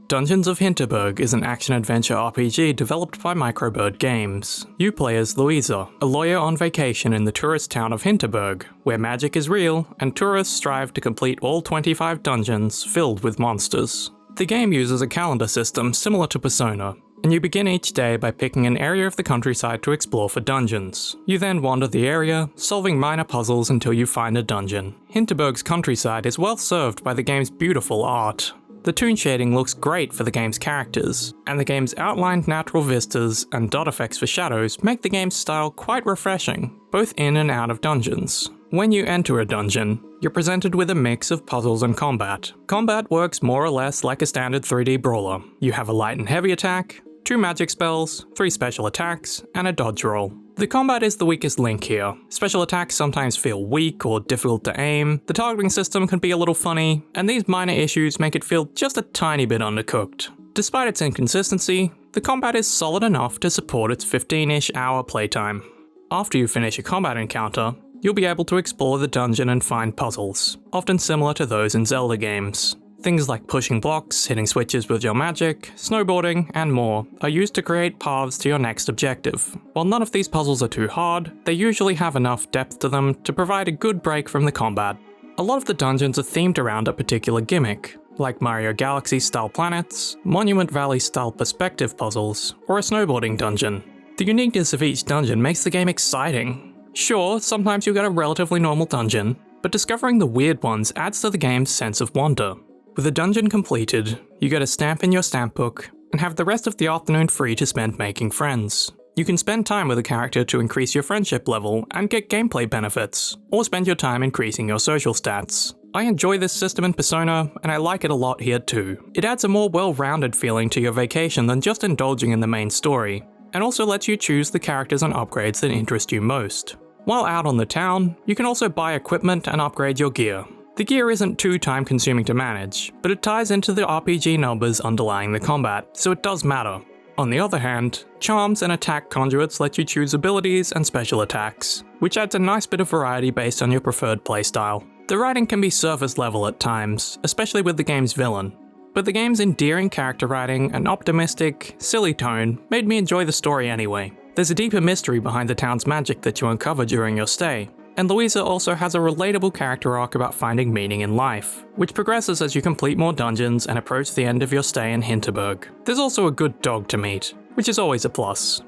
Dungeons of Hinterberg is an action-adventure RPG developed by Microbird Games. You play as Louisa, a lawyer on vacation in the tourist town of Hinterberg, where magic is real and tourists strive to complete all 25 dungeons filled with monsters. The game uses a calendar system similar to Persona, and you begin each day by picking an area of the countryside to explore for dungeons. You then wander the area, solving minor puzzles until you find a dungeon. Hinterberg's countryside is well served by the game's beautiful art. The toon shading looks great for the game's characters, and the game's outlined natural vistas and dot effects for shadows make the game's style quite refreshing, both in and out of dungeons. When you enter a dungeon, you're presented with a mix of puzzles and combat. Combat works more or less like a standard 3D brawler. You have a light and heavy attack, 2 magic spells, 3 special attacks, and a dodge roll. The combat is the weakest link here. Special attacks sometimes feel weak or difficult to aim, the targeting system can be a little funny, and these minor issues make it feel just a tiny bit undercooked. Despite its inconsistency, the combat is solid enough to support its 15-ish hour playtime. After you finish a combat encounter, you'll be able to explore the dungeon and find puzzles, often similar to those in Zelda games. Things like pushing blocks, hitting switches with your magic, snowboarding, and more are used to create paths to your next objective. While none of these puzzles are too hard, they usually have enough depth to them to provide a good break from the combat. A lot of the dungeons are themed around a particular gimmick, like Mario Galaxy-style planets, Monument Valley-style perspective puzzles, or a snowboarding dungeon. The uniqueness of each dungeon makes the game exciting. Sure, sometimes you'll get a relatively normal dungeon, but discovering the weird ones adds to the game's sense of wonder. With a dungeon completed, you get a stamp in your stamp book, and have the rest of the afternoon free to spend making friends. You can spend time with a character to increase your friendship level and get gameplay benefits, or spend your time increasing your social stats. I enjoy this system in Persona, and I like it a lot here too. It adds a more well-rounded feeling to your vacation than just indulging in the main story, and also lets you choose the characters and upgrades that interest you most. While out on the town, you can also buy equipment and upgrade your gear. The gear isn't too time-consuming to manage, but it ties into the RPG numbers underlying the combat, so it does matter. On the other hand, charms and attack conduits let you choose abilities and special attacks, which adds a nice bit of variety based on your preferred playstyle. The writing can be surface level at times, especially with the game's villain, but the game's endearing character writing and optimistic, silly tone made me enjoy the story anyway. There's a deeper mystery behind the town's magic that you uncover during your stay, and Louisa also has a relatable character arc about finding meaning in life, which progresses as you complete more dungeons and approach the end of your stay in Hinterberg. There's also a good dog to meet, which is always a plus.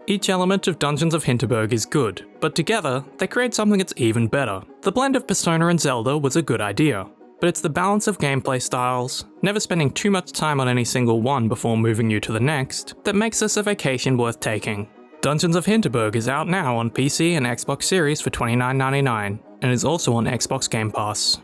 Each element of Dungeons of Hinterberg is good, but together, they create something that's even better. The blend of Persona and Zelda was a good idea, but it's the balance of gameplay styles, never spending too much time on any single one before moving you to the next, that makes this a vacation worth taking. Dungeons of Hinterberg is out now on PC and Xbox Series for $29.99, and is also on Xbox Game Pass.